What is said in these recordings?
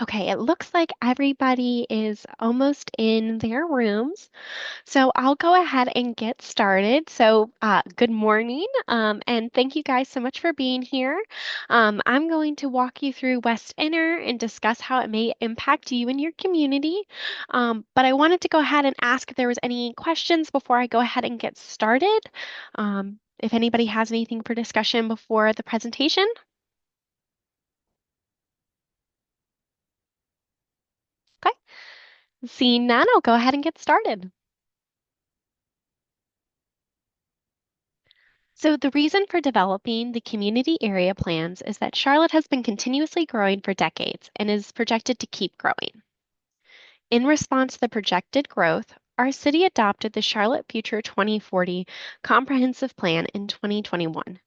Okay, it looks like everybody is almost in their rooms. So I'll go ahead and get started. Good morning, and thank you guys so much for being here. I'm going to walk you through West Inner and discuss how it may impact you and your community. But I wanted to go ahead and ask if there was any questions before I go ahead and get started. If anybody has anything for discussion before the presentation. Okay, seeing none, I'll go ahead and get started. So the reason for developing the community area plans is that Charlotte has been continuously growing for decades and is projected to keep growing. In response to the projected growth, our city adopted the Charlotte Future 2040 Comprehensive Plan in 2021,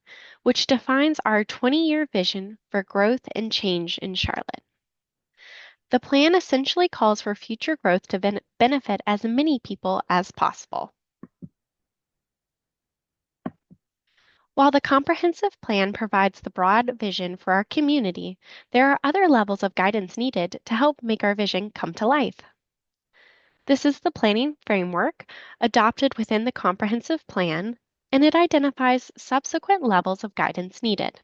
which defines our 20-year vision for growth and change in Charlotte. The plan essentially calls for future growth to benefit as many people as possible. While the comprehensive plan provides the broad vision for our community, there are other levels of guidance needed to help make our vision come to life. This is the planning framework adopted within the comprehensive plan, and it identifies subsequent levels of guidance needed.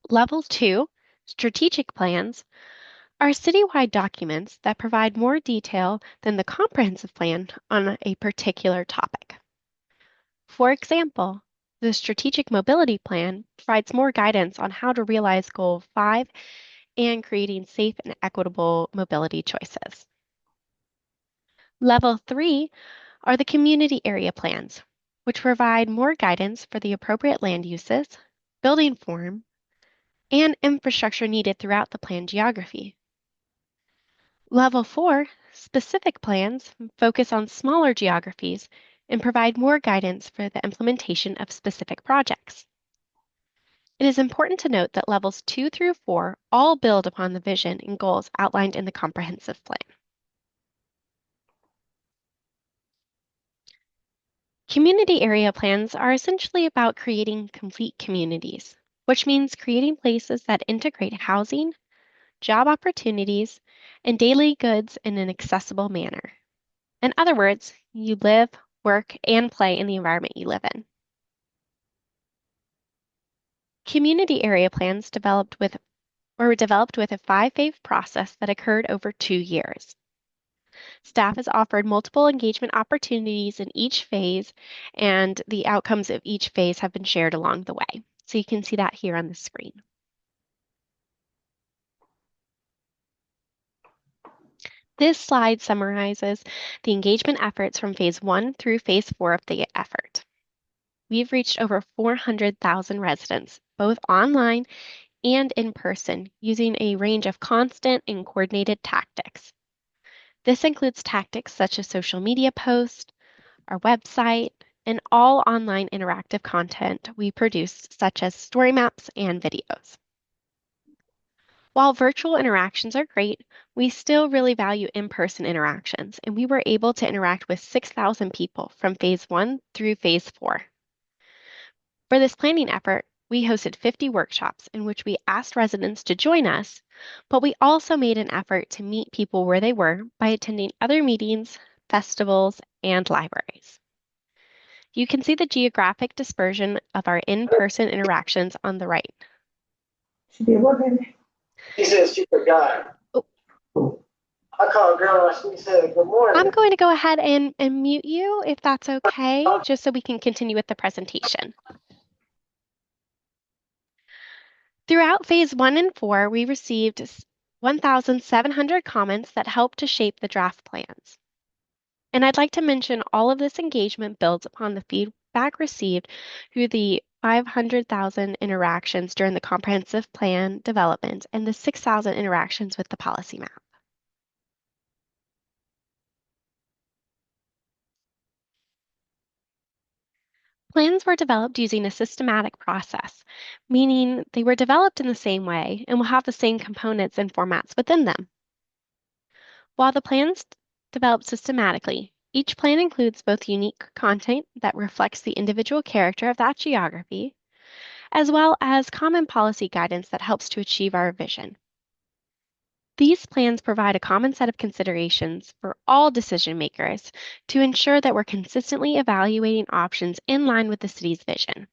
Level 2, strategic plans, are citywide documents that provide more detail than the comprehensive plan on a particular topic. For example, the Strategic Mobility Plan provides more guidance on how to realize Goal 5 and creating safe and equitable mobility choices. Level 3 are the Community Area Plans, which provide more guidance for the appropriate land uses, building form, and infrastructure needed throughout the planned geography. Level 4, Specific Plans, focus on smaller geographies and provide more guidance for the implementation of specific projects. It is important to note that levels 2 through 4 all build upon the vision and goals outlined in the comprehensive plan. Community area plans are essentially about creating complete communities, which means creating places that integrate housing, job opportunities, and daily goods in an accessible manner. In other words, you live, work, and play in the environment you live in. Community area plans were developed with a 5-phase process that occurred over 2 years. Staff is offered multiple engagement opportunities in each phase, and the outcomes of each phase have been shared along the way. So you can see that here on the screen. This slide summarizes the engagement efforts from phase 1 through phase 4 of the effort. We've reached over 400,000 residents, both online and in person, using a range of constant and coordinated tactics. This includes tactics such as social media posts, our website, and all online interactive content we produce, such as story maps and videos. While virtual interactions are great, we still really value in-person interactions, and we were able to interact with 6,000 people from phase 1 through phase 4. For this planning effort, we hosted 50 workshops in which we asked residents to join us, but we also made an effort to meet people where they were by attending other meetings, festivals, and libraries. You can see the geographic dispersion of our in-person interactions on the right. Should be working. He says she's a guy. Oh. I called a girl and she said, good morning. I'm going to go ahead and mute you if that's okay, just so we can continue with the presentation. Throughout phase 1 and 4, we received 1,700 comments that helped to shape the draft plans. And I'd like to mention all of this engagement builds upon the feedback received through the 500,000 interactions during the comprehensive plan development and the 6,000 interactions with the policy map. Plans were developed using a systematic process, meaning they were developed in the same way and will have the same components and formats within them. While the plans developed systematically, each plan includes both unique content that reflects the individual character of that geography, as well as common policy guidance that helps to achieve our vision. These plans provide a common set of considerations for all decision makers to ensure that we're consistently evaluating options in line with the city's vision.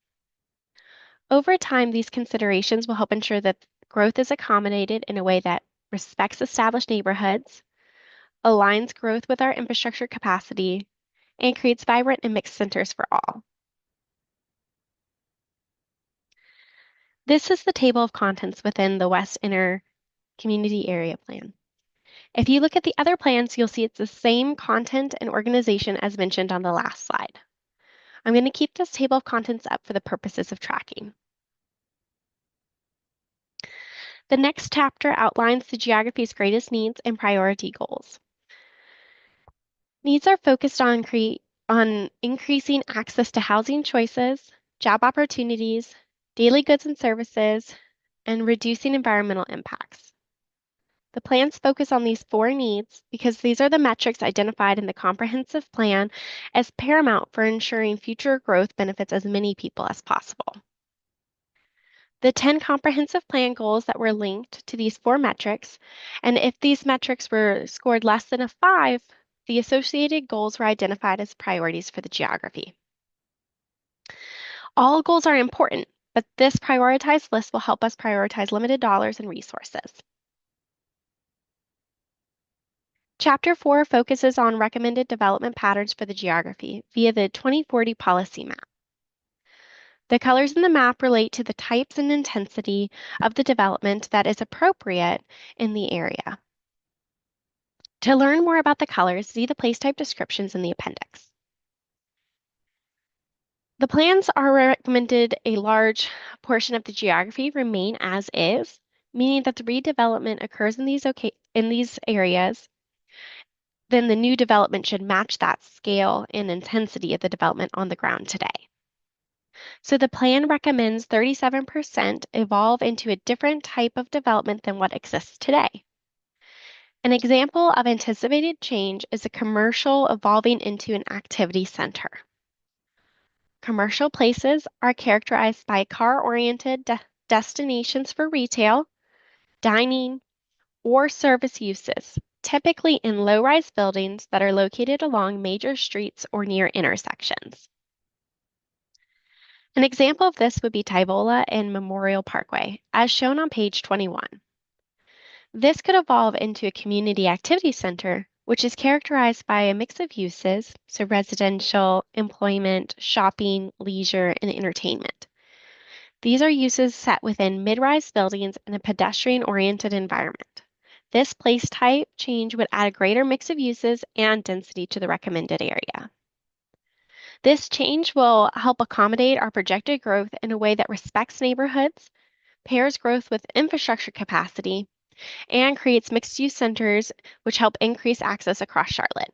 Over time, these considerations will help ensure that growth is accommodated in a way that respects established neighborhoods, aligns growth with our infrastructure capacity, and creates vibrant and mixed centers for all. This is the table of contents within the West Inner Community Area Plan. If you look at the other plans, you'll see it's the same content and organization as mentioned on the last slide. I'm going to keep this table of contents up for the purposes of tracking. The next chapter outlines the geography's greatest needs and priority goals. Needs are focused on increasing access to housing choices, job opportunities, daily goods and services, and reducing environmental impacts. The plans focus on these 4 needs because these are the metrics identified in the comprehensive plan as paramount for ensuring future growth benefits as many people as possible. The 10 comprehensive plan goals that were linked to these 4 metrics, and if these metrics were scored less than a 5, the associated goals were identified as priorities for the geography. All goals are important, but this prioritized list will help us prioritize limited dollars and resources. Chapter 4 focuses on recommended development patterns for the geography via the 2040 policy map. The colors in the map relate to the types and intensity of the development that is appropriate in the area. To learn more about the colors, see the place type descriptions in the appendix. The plans are recommended a large portion of the geography remain as is, meaning that the redevelopment occurs in these areas, then the new development should match that scale and intensity of the development on the ground today. So the plan recommends 37% evolve into a different type of development than what exists today. An example of anticipated change is a commercial evolving into an activity center. Commercial places are characterized by car-oriented destinations for retail, dining, or service uses, typically in low-rise buildings that are located along major streets or near intersections. An example of this would be Tyvola and Memorial Parkway, as shown on page 21. This could evolve into a community activity center, which is characterized by a mix of uses, so residential, employment, shopping, leisure, and entertainment. These are uses set within mid-rise buildings in a pedestrian-oriented environment. This place type change would add a greater mix of uses and density to the recommended area. This change will help accommodate our projected growth in a way that respects neighborhoods, pairs growth with infrastructure capacity, and creates mixed-use centers which help increase access across Charlotte.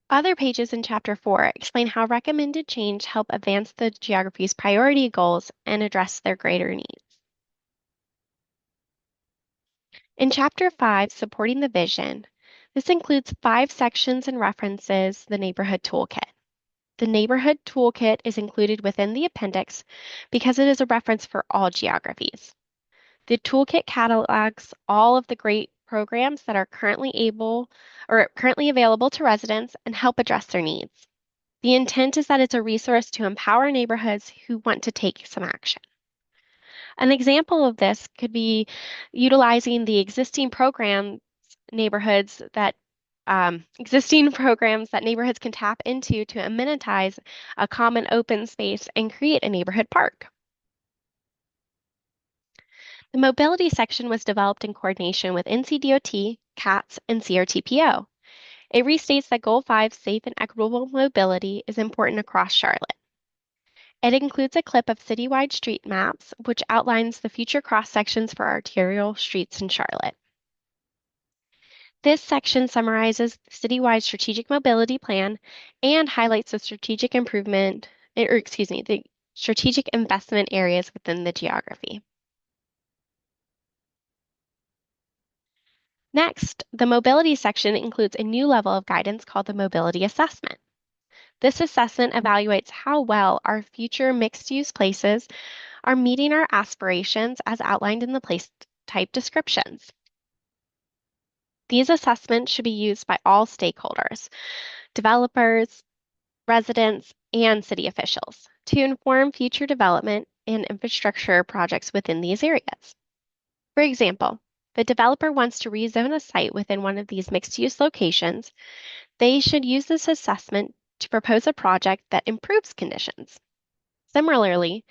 Other pages in Chapter 4 explain how recommended change help advance the geography's priority goals and address their greater needs. In Chapter 5, Supporting the Vision, this includes 5 sections and references the Neighborhood Toolkit. The Neighborhood Toolkit is included within the appendix because it is a reference for all geographies. The toolkit catalogs all of the great programs that are currently available to residents and help address their needs. The intent is that it's a resource to empower neighborhoods who want to take some action. An example of this could be utilizing the existing neighborhoods that neighborhoods can tap into to amenitize a common open space and create a neighborhood park. The mobility section was developed in coordination with NCDOT, CATS, and CRTPO. It restates that Goal 5, safe and equitable mobility, is important across Charlotte. It includes a clip of citywide street maps, which outlines the future cross-sections for arterial streets in Charlotte. This section summarizes the citywide strategic mobility plan and highlights the strategic investment areas within the geography. Next, the mobility section includes a new level of guidance called the mobility assessment. This assessment evaluates how well our future mixed-use places are meeting our aspirations as outlined in the place type descriptions. These assessments should be used by all stakeholders, developers, residents, and city officials to inform future development and infrastructure projects within these areas. For example, if a developer wants to rezone a site within one of these mixed-use locations, they should use this assessment to propose a project that improves conditions. Similarly,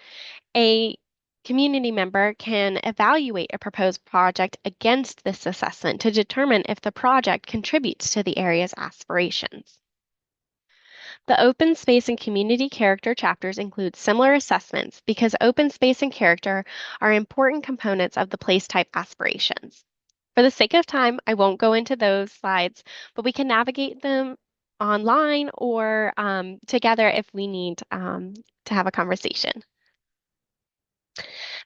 a community member can evaluate a proposed project against this assessment to determine if the project contributes to the area's aspirations. The open space and community character chapters include similar assessments because open space and character are important components of the place type aspirations. For the sake of time, I won't go into those slides, but we can navigate them online or together if we need to have a conversation.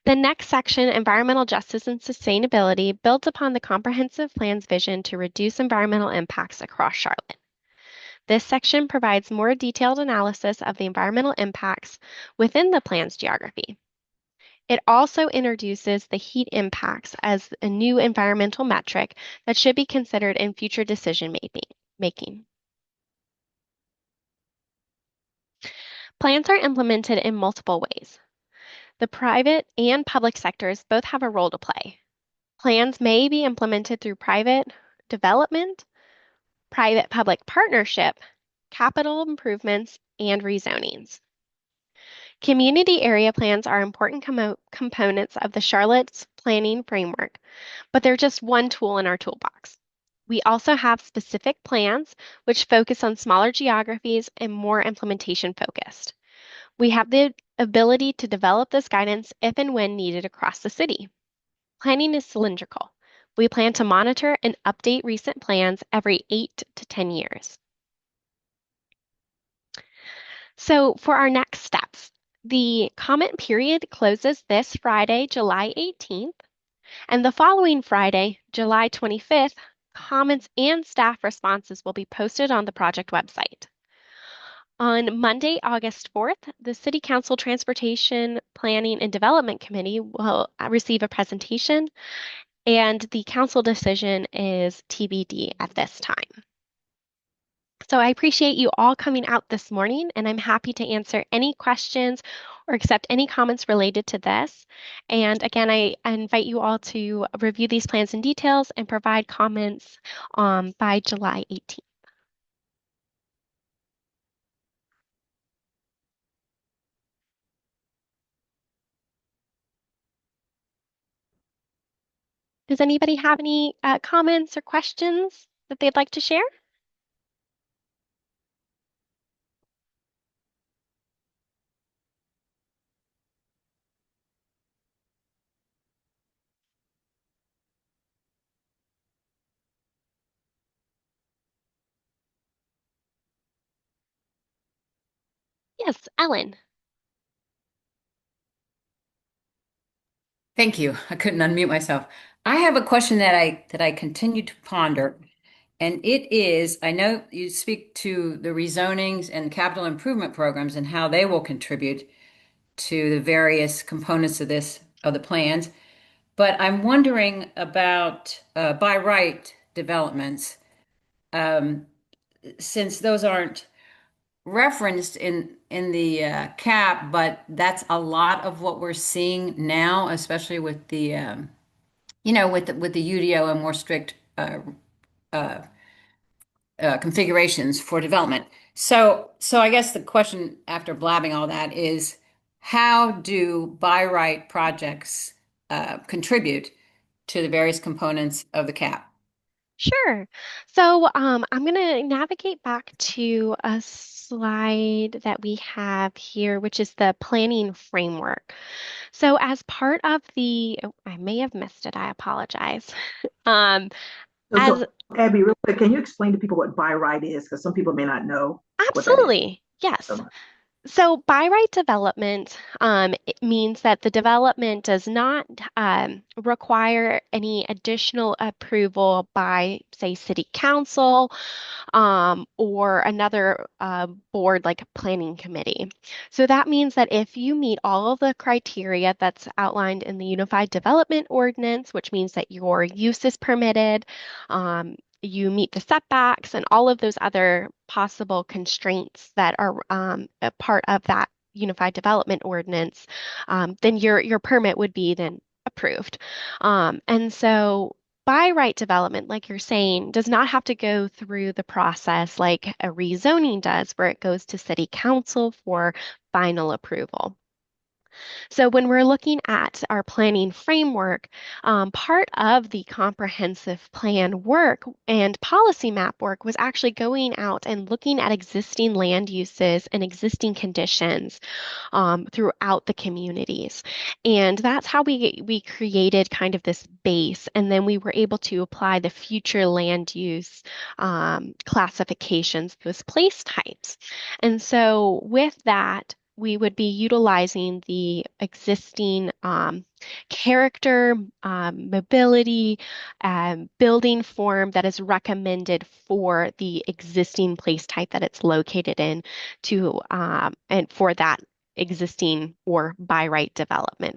The next section, Environmental Justice and Sustainability, builds upon the comprehensive plan's vision to reduce environmental impacts across Charlotte. This section provides more detailed analysis of the environmental impacts within the plan's geography. It also introduces the heat impacts as a new environmental metric that should be considered in future decision making. Plans are implemented in multiple ways. The private and public sectors both have a role to play. Plans may be implemented through private development, private-public partnership, capital improvements, and rezonings. Community area plans are important components of the Charlotte's planning framework, but they're just one tool in our toolbox. We also have specific plans which focus on smaller geographies and more implementation focused. We have the ability to develop this guidance if and when needed across the city. Planning is cylindrical. We plan to monitor and update recent plans every 8 to 10 years. So for our next steps, the comment period closes this Friday, July 18th, and the following Friday, July 25th, comments and staff responses will be posted on the project website. On Monday, August 4th, the City Council Transportation Planning and Development Committee will receive a presentation, and the council decision is TBD at this time. So I appreciate you all coming out this morning, and I'm happy to answer any questions or accept any comments related to this. And again, I invite you all to review these plans in details and provide comments by July 18th. Does anybody have any comments or questions that they'd like to share? Yes, Ellen. Thank you. I couldn't unmute myself. I have a question that I continue to ponder, and it is, I know you speak to the rezonings and capital improvement programs and how they will contribute to the various components of the plans, but I'm wondering about by right developments, um, since those aren't referenced in the cap, but that's a lot of what we're seeing now, especially with the with the UDO and more strict uh, configurations for development. So I guess the question after blabbing all that is, how do by right projects contribute to the various components of the cap? Sure. So I'm going to navigate back to a slide that we have here, which is the planning framework. So as part of oh, I may have missed it, I apologize. Um, as So, Abby, real quick, can you explain to people what by right is? Because some people may not know what that is. Absolutely, yes. So much. So by right development, it means that the development does not require any additional approval by, say, city council or another board like a planning committee. So that means that if you meet all of the criteria that's outlined in the Unified Development Ordinance, which means that your use is permitted, you meet the setbacks and all of those other possible constraints that are a part of that Unified Development Ordinance, then your permit would be then approved. And so by right development, like you're saying, does not have to go through the process like a rezoning does, where it goes to city council for final approval. So when we're looking at our planning framework, part of the comprehensive plan work and policy map work was actually going out and looking at existing land uses and existing conditions throughout the communities. And that's how we created kind of this base. And then we were able to apply the future land use classifications, those place types. And so with that, we would be utilizing the existing character, mobility, building form that is recommended for the existing place type that it's located in to and for that existing or by right development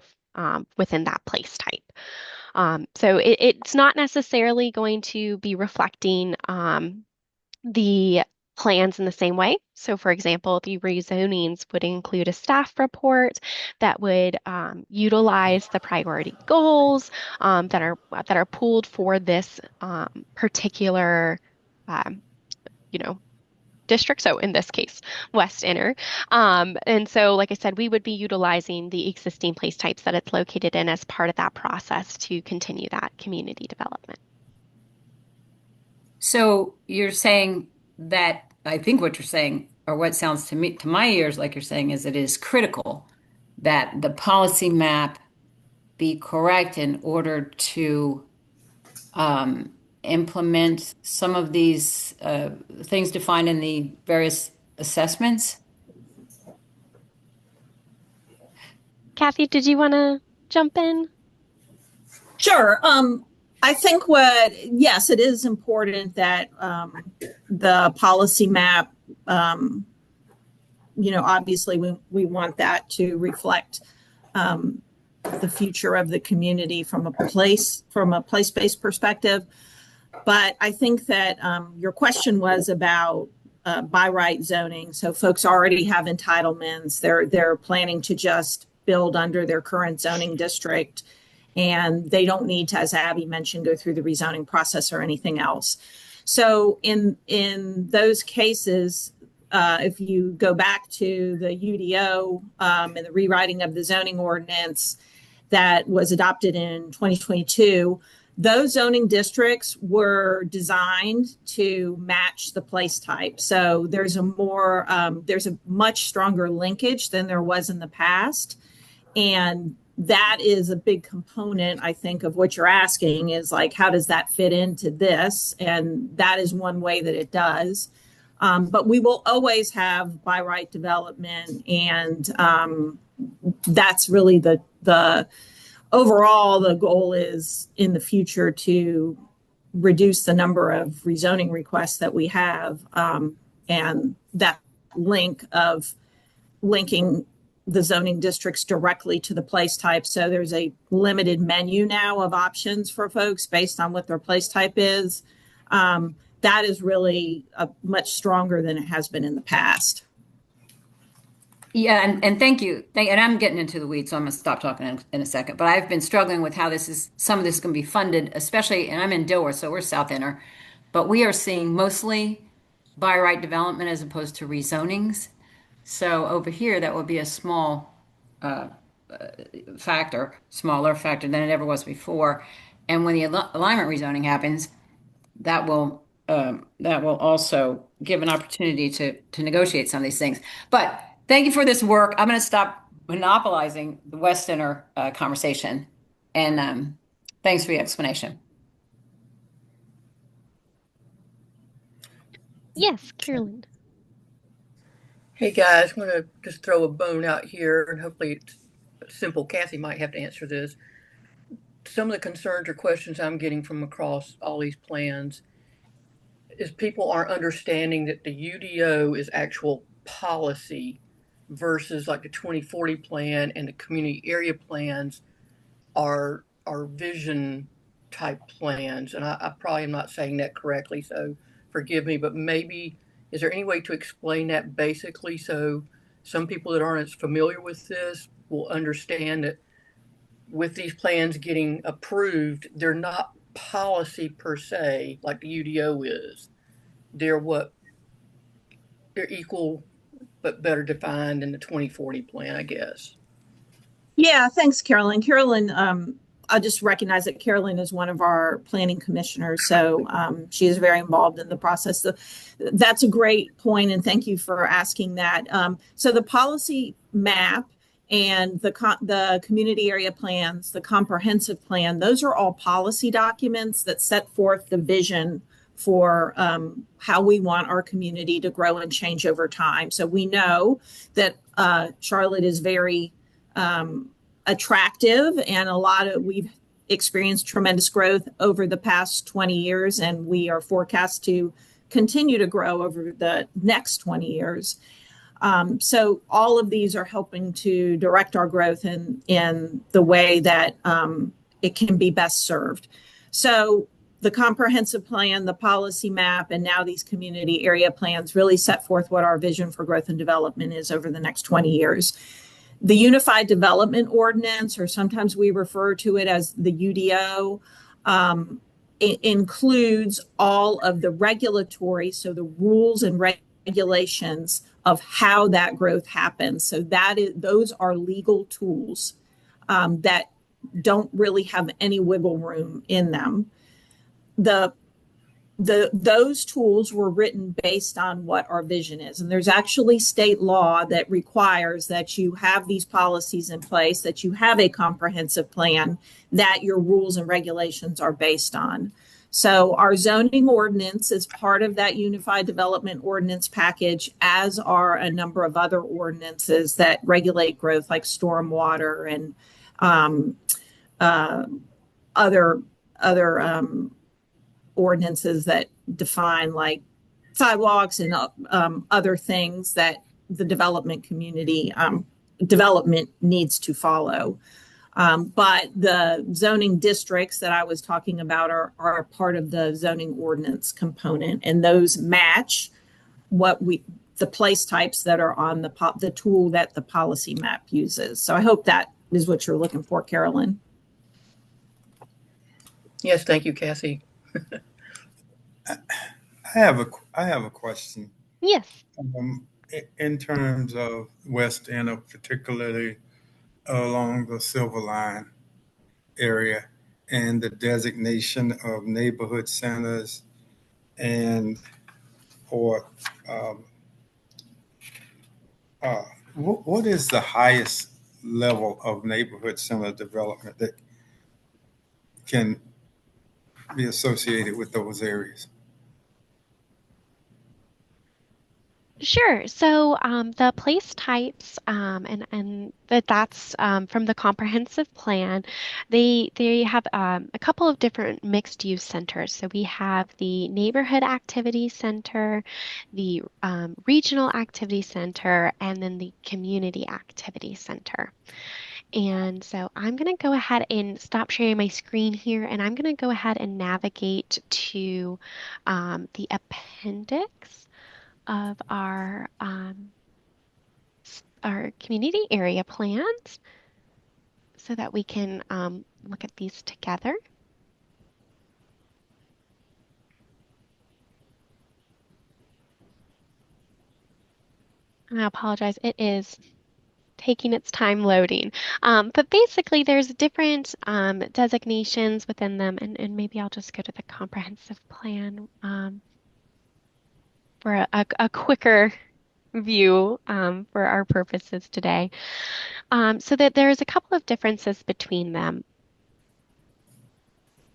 within that place type. So it's not necessarily going to be reflecting the plans in the same way. So, for example, the rezonings would include a staff report that would utilize the priority goals that are pooled for this particular, um, you know, district. So, in this case, West Inner. And so, like I said, we would be utilizing the existing place types that it's located in as part of that process to continue that community development. So you're saying that, I think what you're saying, or what sounds to me, to my ears, like you're saying, is it is critical that the policy map be correct in order to um, implement some of these things defined in the various assessments. Kathy, did you want to jump in? Sure. I think yes, it is important that the policy map, obviously we want that to reflect the future of the community from a place-based perspective. But I think that your question was about by right zoning. So folks already have entitlements. They're planning to just build under their current zoning district, and they don't need to, as Abby mentioned, go through the rezoning process or anything else. So in those cases, if you go back to the UDO and the rewriting of the zoning ordinance that was adopted in 2022, those zoning districts were designed to match the place type. So there's a much stronger linkage than there was in the past. And that is a big component, I think, of what you're asking is like, how does that fit into this? And that is one way that it does. But we will always have by right development. And that's really the overall, the goal is in the future to reduce the number of rezoning requests that we have, and that linking the zoning districts directly to the place type. So there's a limited menu now of options for folks based on what their place type is. That is really much stronger than it has been in the past. Yeah, and thank you. And I'm getting into the weeds, so I'm going to stop talking in a second. But I've been struggling with how some of this is going to be funded, especially, and I'm in Dilworth, so we're South Inner, but we are seeing mostly by right development as opposed to rezonings. So over here, that would be a small uh, smaller factor than it ever was before. And when the alignment rezoning happens, that will also give an opportunity to negotiate some of these things. But thank you for this work. I'm going to stop monopolizing the West Center conversation, and thanks for the explanation. Yes, Carolyn. Hey guys, I'm going to just throw a bone out here and hopefully it's simple. Kathy might have to answer this. Some of the concerns or questions I'm getting from across all these plans is people aren't understanding that the UDO is actual policy versus like the 2040 plan and the community area plans are vision type plans. And I probably am not saying that correctly, so forgive me, but maybe is there any way to explain that basically so some people that aren't as familiar with this will understand that with these plans getting approved, they're not policy per se like the UDO is. They're what they're equal but better defined in the 2040 plan, I guess. Yeah, thanks, Carolyn. Carolyn, I just recognize that Carolyn is one of our planning commissioners, so she is very involved in the process. That's a great point, and thank you for asking that. So the policy map and the community area plans, the comprehensive plan, those are all policy documents that set forth the vision for how we want our community to grow and change over time. So we know that Charlotte is very attractive, and we've experienced tremendous growth over the past 20 years, and we are forecast to continue to grow over the next 20 years. So all of these are helping to direct our growth in the way that it can be best served. So the comprehensive plan, the policy map, and now these community area plans really set forth what our vision for growth and development is over the next 20 years. The Unified Development Ordinance, or sometimes we refer to it as the UDO, it includes all of the regulatory, so the rules and regulations of how that growth happens. So those are legal tools that don't really have any wiggle room in them. Those tools were written based on what our vision is. And there's actually state law that requires that you have these policies in place, that you have a comprehensive plan that your rules and regulations are based on. So our zoning ordinance is part of that Unified Development Ordinance package, as are a number of other ordinances that regulate growth, like stormwater and other ordinances that define like sidewalks and other things that the development community development needs to follow. But the zoning districts that I was talking about are part of the zoning ordinance component, and those match the place types that are on the tool that the policy map uses. So I hope that is what you're looking for, Carolyn. Yes, thank you, Kathy. I have a question. Yes. In terms of West End, particularly along the Silver Line area, and the designation of neighborhood centers and or what is the highest level of neighborhood center development that can be associated with those areas? Sure. So the place types and that's from the comprehensive plan. They have a couple of different mixed use centers. So we have the neighborhood activity center, the regional activity center, and then the community activity center. And so I'm going to go ahead and stop sharing my screen here, and I'm going to go ahead and navigate to the appendix of our community area plans so that we can look at these together. And I apologize, it is taking its time loading. But basically, there's different designations within them, and maybe I'll just go to the comprehensive plan for a quicker view for our purposes today. So that there's a couple of differences between them.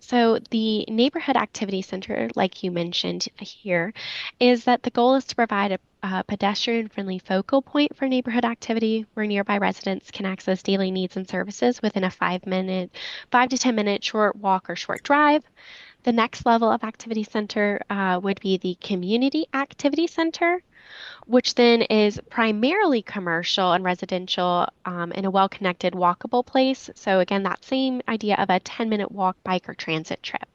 So the neighborhood activity center, like you mentioned here, is that the goal is to provide a a pedestrian-friendly focal point for neighborhood activity where nearby residents can access daily needs and services within a 5 to 10 minute short walk or short drive. The next level of activity center would be the community activity center, which then is primarily commercial and residential in a well-connected, walkable place. So again, that same idea of a 10-minute walk, bike, or transit trip.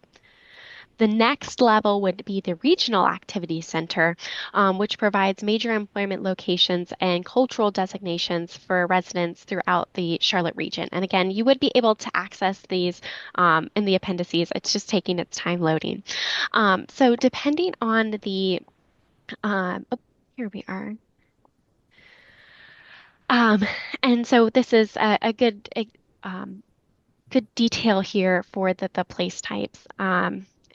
The next level would be the Regional Activity Center, which provides major employment locations and cultural designations for residents throughout the Charlotte region. And again, you would be able to access these in the appendices. It's just taking its time loading. So depending on the, oh, here we are. Um, and so this is a good good detail here for the place types.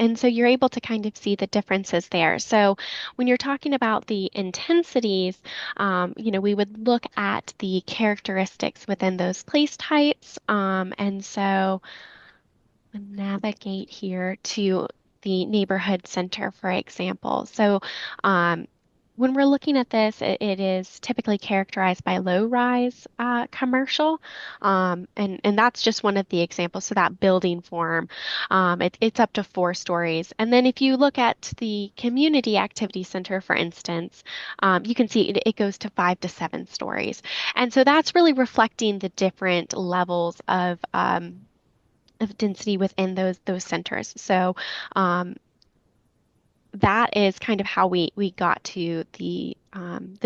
And so you're able to kind of see the differences there. So when you're talking about the intensities, we would look at the characteristics within those place types. And so navigate here to the neighborhood center, for example. So um, when we're looking at this, it is typically characterized by low-rise commercial, and that's just one of the examples. So that building form, it's up to 4 stories. And then if you look at the community activity center, for instance, you can see it goes to 5 to 7 stories. And so that's really reflecting the different levels of density within those centers. So that is kind of how we got to the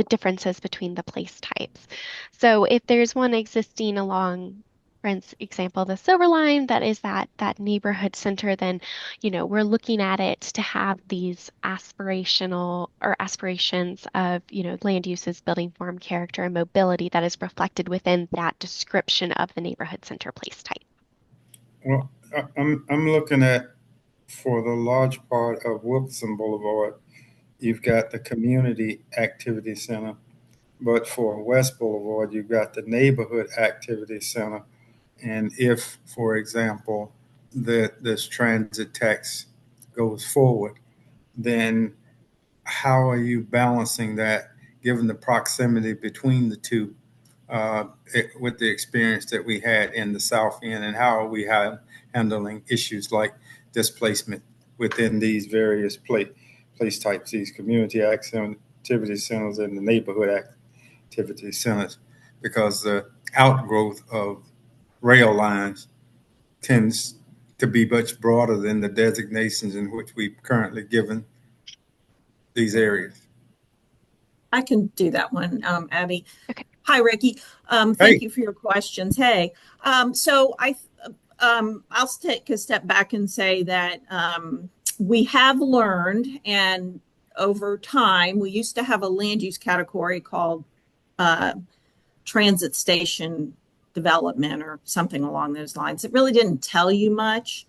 differences between the place types. So if there's one existing along, for example, the Silver Line, that is that neighborhood center, then we're looking at it to have these aspirational or aspirations of land uses, building form, character, and mobility that is reflected within that description of the neighborhood center place type. Well, I'm looking at, for the large part of Wilson Boulevard, you've got the community activity center, but for West Boulevard, you've got the neighborhood activity center. And if, for example, this transit tax goes forward, then how are you balancing that given the proximity between the two with the experience that we had in the South End, and how are we handling issues like displacement within these various place types, these community activity centers and the neighborhood activity centers, because the outgrowth of rail lines tends to be much broader than the designations in which we've currently given these areas. I can do that one, Abby. Okay. Hi, Ricky. Hey, Thank you for your questions. Hey, so I'll take a step back and say that we have learned, and over time, we used to have a land use category called transit station development or something along those lines. It really didn't tell you much.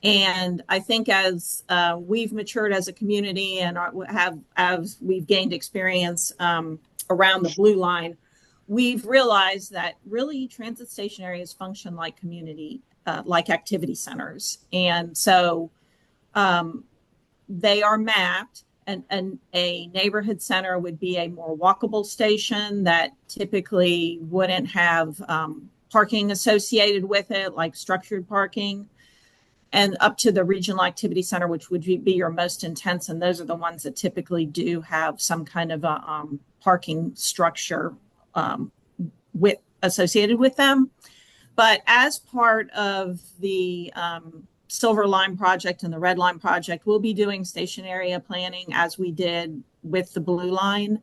And I think as we've matured as a community and as we've gained experience around the Blue Line, we've realized that really transit station areas function like community, like activity centers. And so they are mapped, and a neighborhood center would be a more walkable station that typically wouldn't have parking associated with it, like structured parking, and up to the regional activity center, which would be your most intense. And those are the ones that typically do have some kind of a parking structure associated with them. But as part of the Silver Line project and the Red Line project, we'll be doing station area planning as we did with the Blue Line.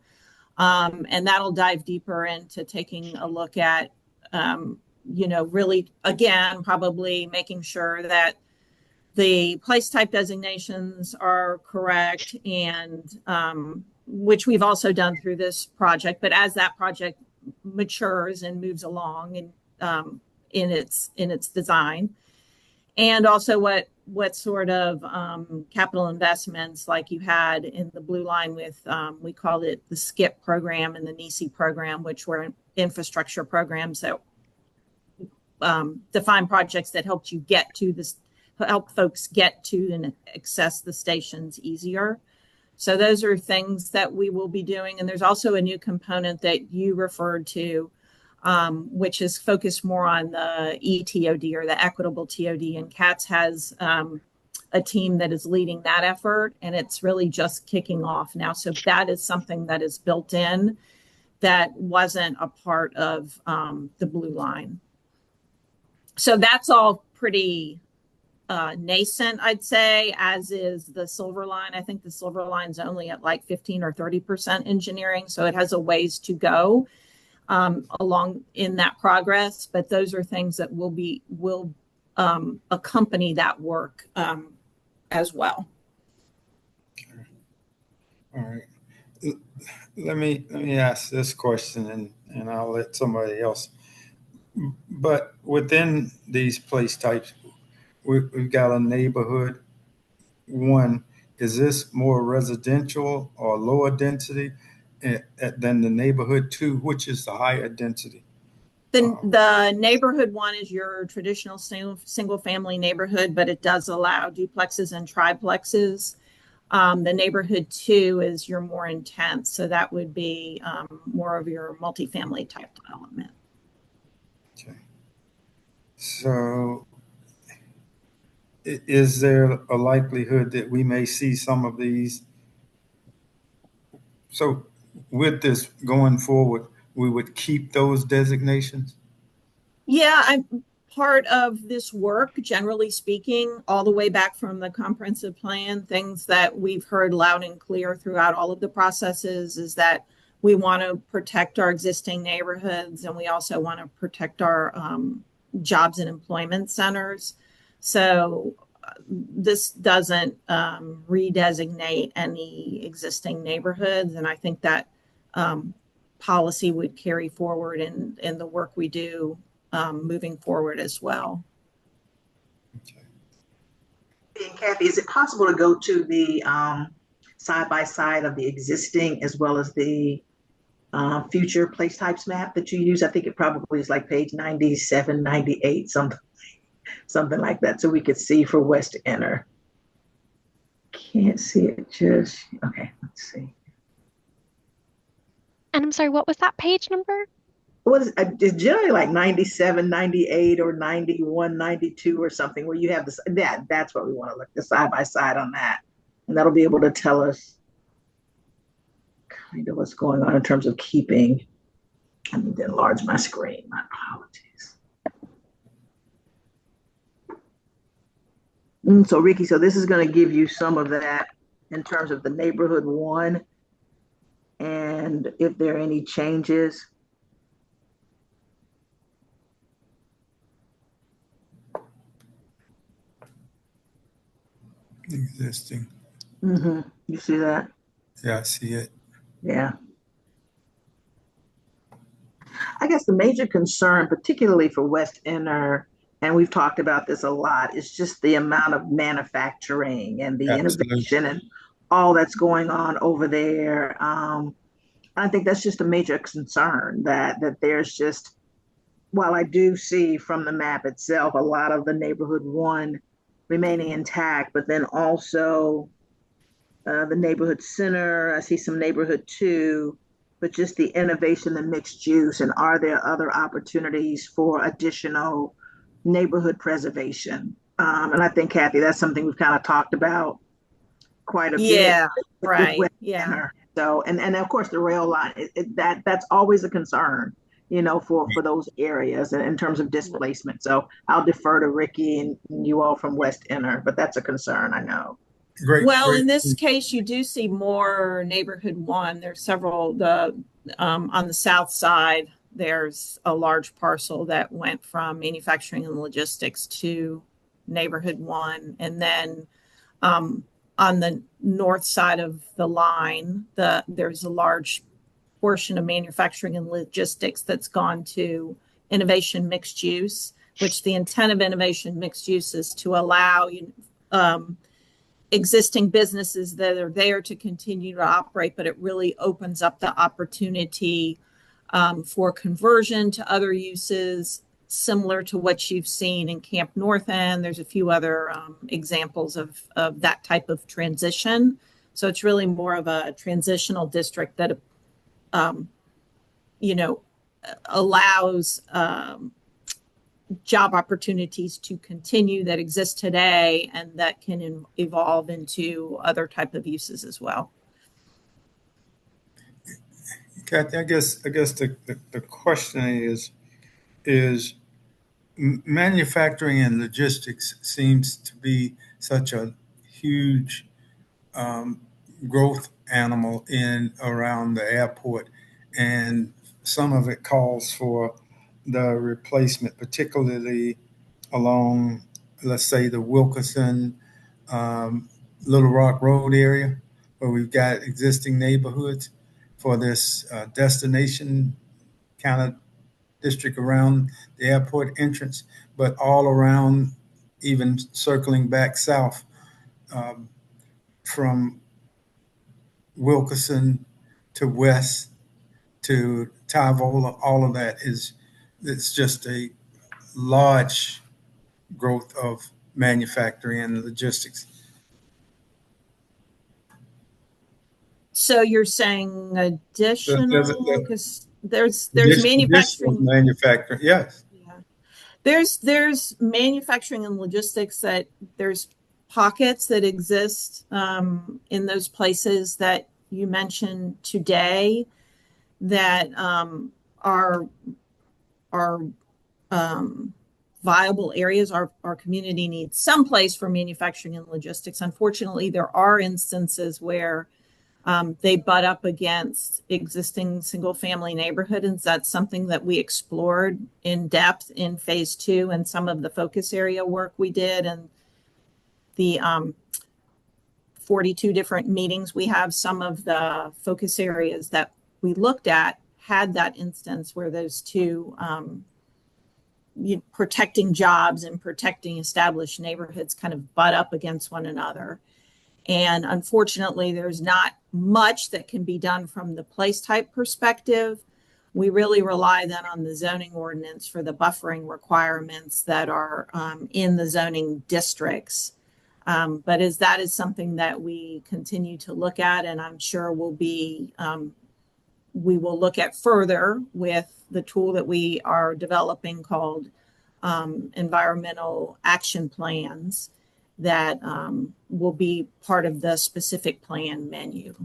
And that'll dive deeper into taking a look at, really, again, probably making sure that the place type designations are correct, and which we've also done through this project. But as that project matures and moves along and in its design, and also what sort of capital investments like you had in the Blue Line with we called it the SKIP program and the NICI program, which were infrastructure programs that define projects that helped you get to this, help folks get to and access the stations easier. So those are things that we will be doing. And there's also a new component that you referred to, which is focused more on the ETOD or the equitable TOD. And CATS has a team that is leading that effort, and it's really just kicking off now. So that is something that is built in that wasn't a part of the blue line. So that's all pretty nascent, I'd say, as is the silver line. I think the silver line's only at like 15 or 30% engineering, so it has a ways to go along in that progress. But those are things that will accompany that work as well. All right. Let me ask this question, and I'll let somebody else. But within these place types, we've got a neighborhood one. Is this more residential or lower density than the neighborhood two? Which is the higher density? The neighborhood one is your traditional single family neighborhood, but it does allow duplexes and triplexes. The neighborhood two is your more intense, so that would be more of your multifamily type development. Okay. So is there a likelihood that we may see some of these? So with this going forward, we would keep those designations? Yeah, I'm part of this work, generally speaking, all the way back from the comprehensive plan. Things that we've heard loud and clear throughout all of the processes is that we want to protect our existing neighborhoods, and we also want to protect our jobs and employment centers. So this doesn't redesignate any existing neighborhoods, and I think that policy would carry forward in the work we do moving forward as well. Okay. And Kathy, is it possible to go to the side by side of the existing as well as the future place types map that you use? I think it probably is like page 97, 98, something like that, so we could see for West Inner. Can't see it just, okay, let's see. And I'm sorry, what was that page number? What is it's generally like 97, 98, or 91, 92 or something, where you have this, that's what we want to look, the side by side on that. And that'll be able to tell us kind of what's going on in terms of keeping. I need to enlarge my screen, my apologies. So Ricky, so this is going to give you some of that in terms of the neighborhood one, and if there are any changes. Existing. You see that? Yeah, I see it. Yeah. I guess the major concern, particularly for West Inner, and we've talked about this a lot, is just the amount of manufacturing and the innovation and all that's going on over there. I think that's just a major concern that there's just, while I do see from the map itself a lot of the neighborhood one remaining intact, but then also the neighborhood center, I see some neighborhood two, but just the innovation, the mixed use, and are there other opportunities for additional neighborhood preservation? And I think, Kathy, that's something we've kind of talked about quite a bit. Yeah, right. Yeah. So, and of course the rail line, that's always a concern, for those areas in terms of displacement. So I'll defer to Ricky and you all from West Inner, but that's a concern, I know. Great. Well, in this case, you do see more neighborhood one. There's several, on the south side, there's a large parcel that went from manufacturing and logistics to neighborhood one. And then on the north side of the line, there's a large portion of manufacturing and logistics that's gone to innovation mixed use, which the intent of innovation mixed use is to allow existing businesses that are there to continue to operate, but it really opens up the opportunity for conversion to other uses, similar to what you've seen in Camp North End. There's a few other examples of that type of transition So it's really more of a transitional district that, you know, allows job opportunities to continue that exist today and that can evolve into other type of uses as well. Kathy, I guess the question is manufacturing and logistics seems to be such a huge um, growth animal in around the airport, and some of it calls for the replacement, particularly along, let's say, the Wilkerson, um, Little Rock Road area, where we've got existing neighborhoods for this destination kind of district around the airport entrance, but all around, even circling back south um, from Wilkerson to West to Tyvola, all of that is it's just a large growth of manufacturing and logistics. So you're saying additional, because there's Additional manufacturing. manufacturing, yes. Yeah. There's manufacturing and logistics that there's pockets that exist in those places that you mentioned today that are viable areas. Our community needs some place for manufacturing and logistics. Unfortunately, there are instances where they butt up against existing single family neighborhoods. That's something that we explored in depth in phase 2 and some of the focus area work we did and the 42 different meetings we have. Some of the focus areas that we looked at had that instance where those two protecting jobs and protecting established neighborhoods kind of butt up against one another. And unfortunately, there's not much that can be done from the place type perspective. We really rely then on the zoning ordinance for the buffering requirements that are in the zoning districts. But that is something that we continue to look at, and I'm sure we will look at further with the tool that we are developing called environmental action plans that will be part of the specific plan menu.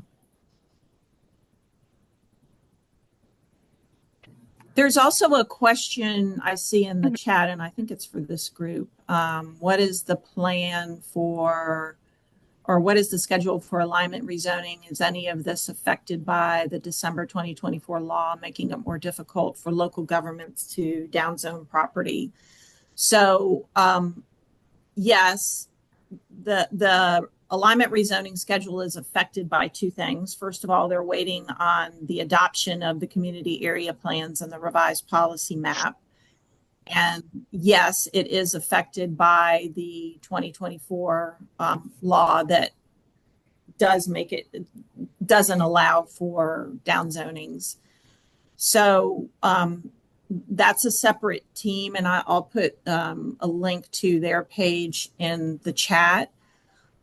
There's also a question I see in the chat, and I think it's for this group. What is the plan for, or what is the schedule for alignment rezoning? Is any of this affected by the December 2024 law, making it more difficult for local governments to downzone property? So yes, the alignment rezoning schedule is affected by two things. First of all, they're waiting on the adoption of the community area plans and the revised policy map. And yes, it is affected by the 2024 law that doesn't allow for downzonings. So that's a separate team, and I'll put a link to their page in the chat.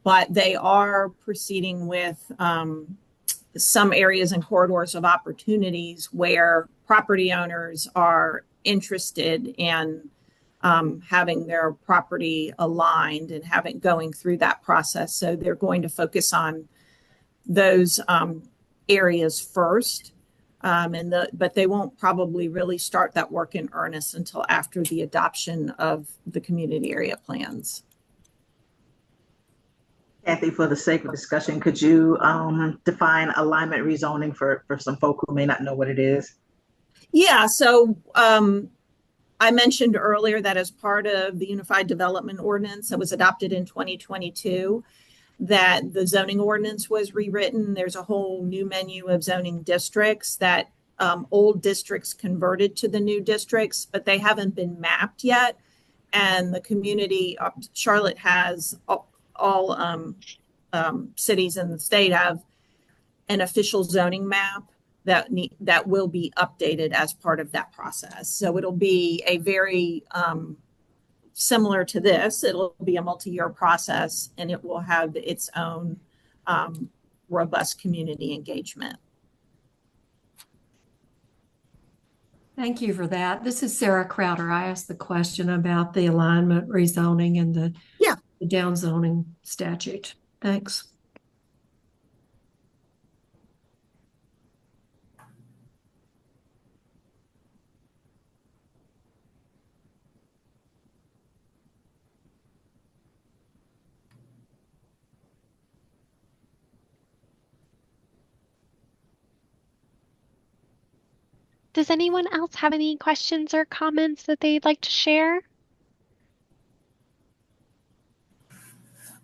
But they are proceeding with some areas and corridors of opportunities where property owners are interested in having their property aligned and going through that process. So they're going to focus on those areas first. But they won't probably really start that work in earnest until after the adoption of the community area plans. Kathy, for the sake of discussion, could you define alignment rezoning for some folk who may not know what it is? Yeah, so I mentioned earlier that as part of the Unified Development Ordinance that was adopted in 2022, that the zoning ordinance was rewritten. There's a whole new menu of zoning districts that old districts converted to the new districts, but they haven't been mapped yet. And the community, Charlotte has all cities in the state have an official zoning map that will be updated as part of that process. So it'll be a very similar to this. It'll be a multi-year process, and it will have its own robust community engagement. Thank you for that. This is Sarah Crowder. I asked the question about the alignment rezoning and the downzoning statute. Thanks. Does anyone else have any questions or comments that they'd like to share?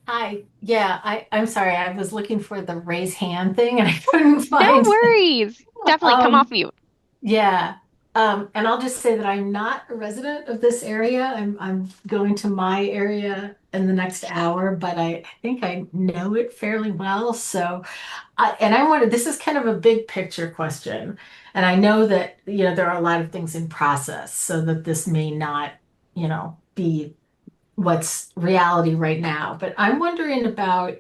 Hi. Yeah, I'm sorry. I was looking for the raise hand thing and I couldn't find No it. worries. Definitely come off mute. Yeah. And I'll just say that I'm not a resident of this area. I'm going to my area in the next hour, but I think I know it fairly well. So this is kind of a big picture question. And I know that, there are a lot of things in process so that this may not, be what's reality right now. But I'm wondering about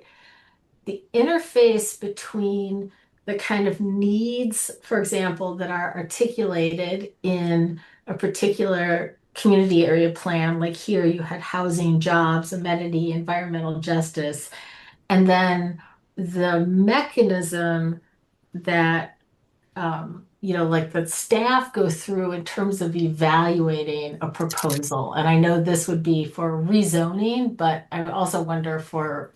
the interface between the kind of needs, for example, that are articulated in a particular community area plan, like here you had housing, jobs, amenity, environmental justice, and then the mechanism that like that staff go through in terms of evaluating a proposal. And I know this would be for rezoning, but I also wonder for,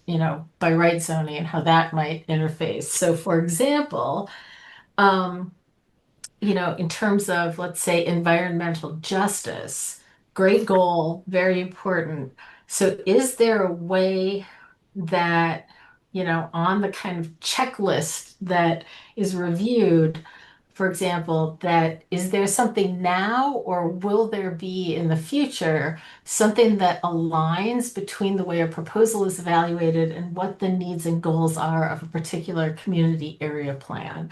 by right zoning and how that might interface. So for example, um, in terms of, let's say, environmental justice, great goal, very important. So is there a way that, on the kind of checklist that is reviewed, for example, that is there something now or will there be in the future something that aligns between the way a proposal is evaluated and what the needs and goals are of a particular community area plan?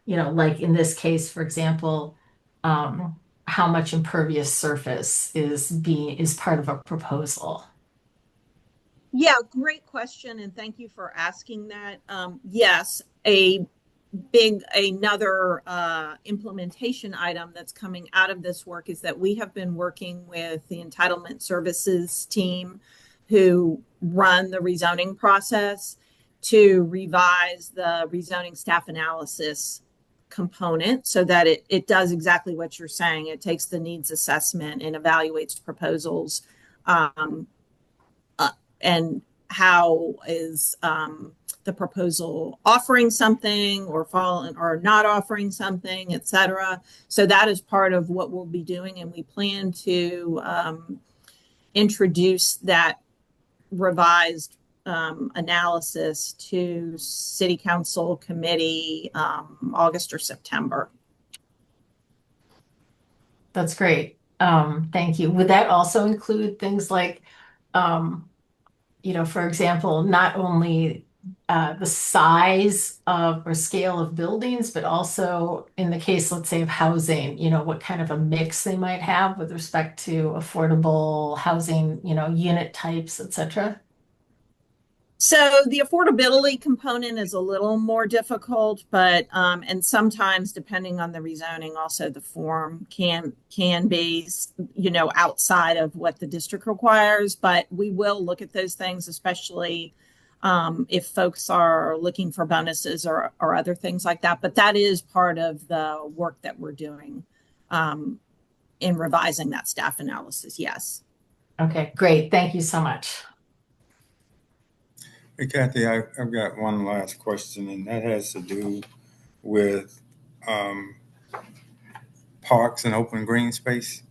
Like in this case, for example, how much impervious surface is part of a proposal? Yeah, great question, and thank you for asking that. Yes, another implementation item that's coming out of this work is that we have been working with the entitlement services team who run the rezoning process to revise the rezoning staff analysis component so that it does exactly what you're saying. It takes the needs assessment and evaluates proposals, and how is the proposal offering something or not offering something, et cetera. So that is part of what we'll be doing, and we plan to introduce that revised analysis to City Council committee August or September. That's great. Thank you. Would that also include things like, for example, not only the size of or scale of buildings, but also in the case, let's say, of housing, what kind of a mix they might have with respect to affordable housing, unit types, et cetera? So the affordability component is a little more difficult, but and sometimes depending on the rezoning, also the form can be, outside of what the district requires. But we will look at those things, especially if folks are looking for bonuses or other things like that. But that is part of the work that we're doing in revising that staff analysis. Yes. Okay, great. Thank you so much. Hey, Kathy, I've got one last question, and that has to do with parks and open green space.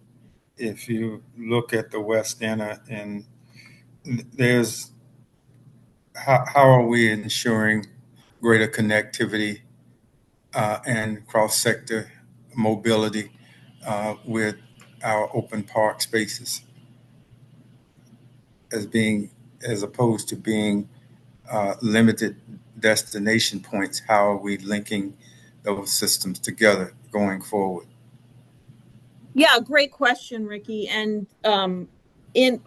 If you look at the West End, and there's how are we ensuring greater connectivity and cross-sector mobility with our open park spaces as opposed to being limited destination points? How are we linking those systems together going forward? Yeah, great question, Ricky. And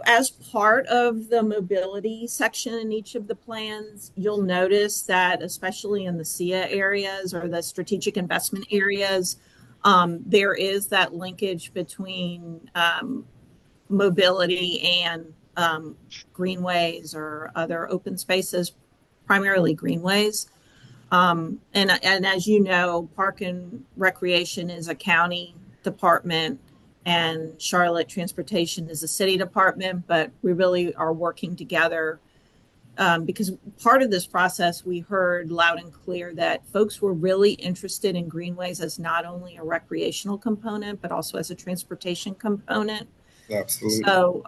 As part of the mobility section in each of the plans, you'll notice that especially in the SIA areas or the strategic investment areas, there is that linkage between mobility and greenways or other open spaces, primarily greenways. And as you know, Park and Recreation is a county department and Charlotte Transportation is a city department, but we really are working together because part of this process, we heard loud and clear that folks were really interested in greenways as not only a recreational component, but also as a transportation component. Absolutely. So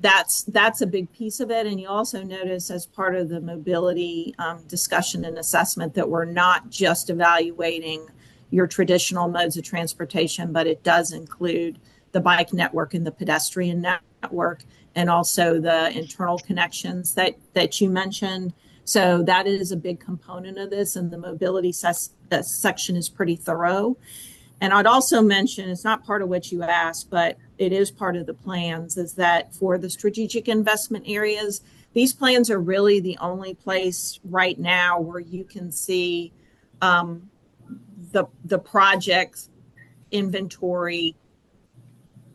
that's a big piece of it. And you also notice as part of the mobility discussion and assessment that we're not just evaluating your traditional modes of transportation, but it does include the bike network and the pedestrian network, and also the internal connections that you mentioned. So that is a big component of this, and the mobility section is pretty thorough. And I'd also mention, it's not part of what you asked, but it is part of the plans, is that for the strategic investment areas, these plans are really the only place right now where you can see the project inventory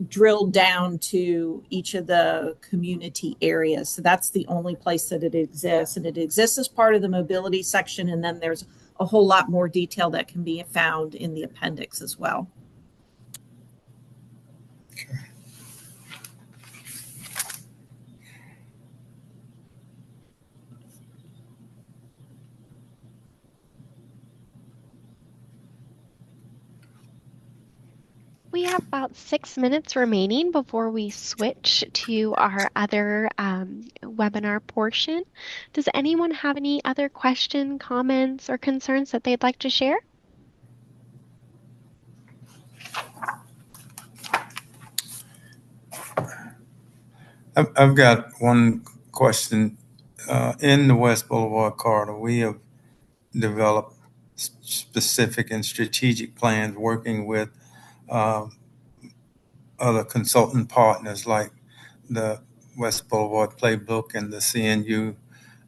drilled down to each of the community areas. So that's the only place that it exists. And it exists as part of the mobility section. And then there's a whole lot more detail that can be found in the appendix as well. Okay. We have about 6 minutes remaining before we switch to our other webinar portion. Does anyone have any other questions, comments, or concerns that they'd like to share? I've got one question. In the West Boulevard corridor, we have developed specific and strategic plans working with uh, other consultant partners like the West Boulevard Playbook and the CNU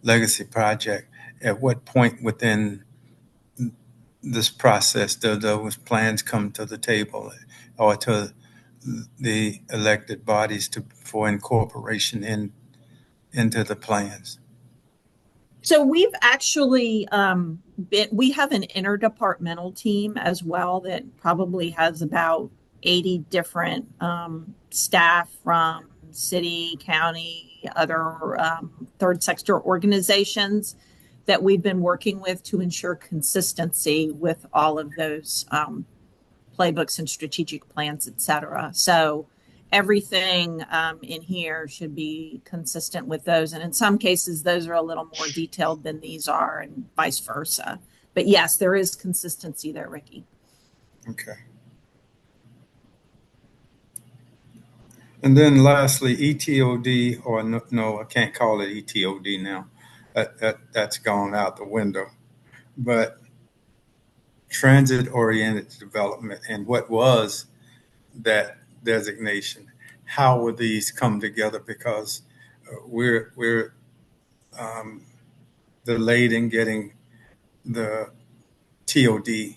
Legacy Project. At what point within this process do those plans come to the table or to the elected bodies for incorporation into the plans? So we've actually we have an interdepartmental team as well that probably has about 80 different staff from city, county, other third sector organizations that we've been working with to ensure consistency with all of those playbooks and strategic plans, et cetera. So everything in here should be consistent with those. And in some cases, those are a little more detailed than these are, and vice versa. But yes, there is consistency there, Ricky. Okay. And then lastly, ETOD, or no, I can't call it ETOD now. That's gone out the window. But transit-oriented development, and what was that designation? How will these come together? Because we're delayed in getting the TOD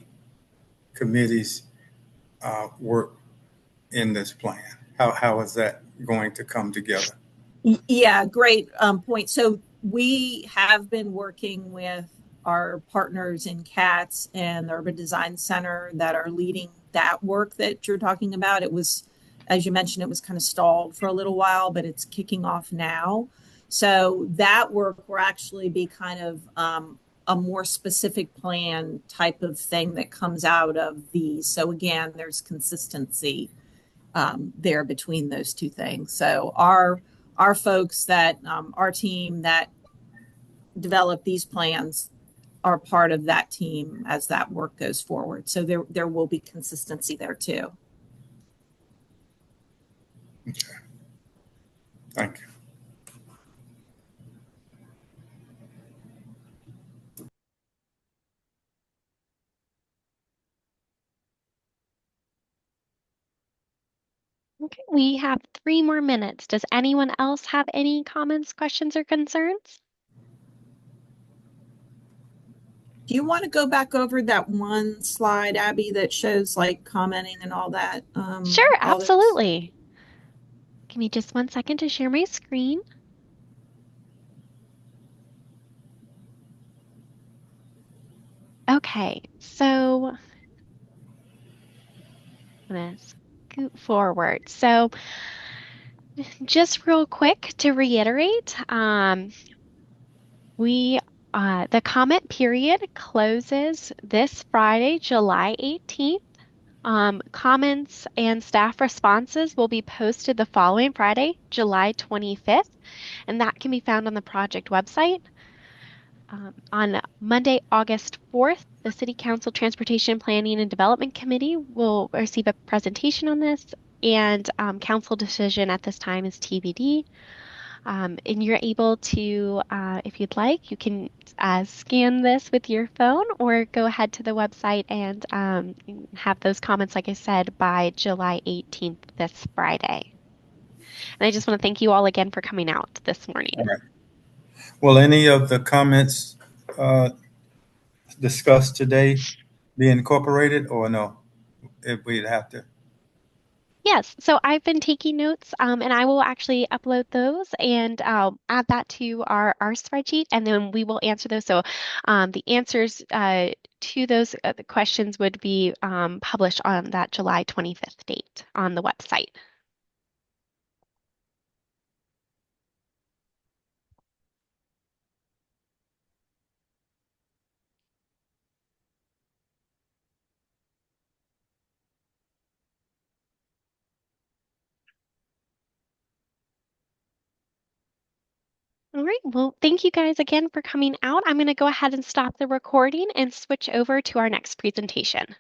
committees work in this plan. How is that going to come together? Yeah, great point. So we have been working with our partners in CATS and the Urban Design Center that are leading that work that you're talking about. It was, as you mentioned, it was kind of stalled for a little while, but it's kicking off now. So that work will actually be kind of a more specific plan type of thing that comes out of these. So again, there's consistency there between those two things. So our folks that our team that develop these plans are part of that team as that work goes forward. So there will be consistency there too. Okay. Thank you. Okay, we have 3 more minutes. Does anyone else have any comments, questions, or concerns? Do you want to go back over that one slide, Abby, that shows like commenting and all that? Sure, All those. absolutely. Give me just 1 second to share my screen. Okay, so I'm gonna scoot forward. So just real quick to reiterate, we the comment period closes this Friday, July 18th. Comments and staff responses will be posted the following Friday, July 25th, and that can be found on the project website. On Monday, August 4th, the City Council Transportation Planning and Development Committee will receive a presentation on this, and council decision at this time is TBD. And you're able to, if you'd like, you can scan this with your phone or go ahead to the website and have those comments, like I said, by July 18th, this Friday. And I just want to thank you all again for coming out this morning. All right. Will any of the comments discussed today be incorporated or no? If we'd have to. Yes, so I've been taking notes, and I will actually upload those and add that to our spreadsheet, and then we will answer those. So the answers to those the questions would be published on that July 25th date on the website. All right, well, thank you guys again for coming out. I'm going to go ahead and stop the recording and switch over to our next presentation.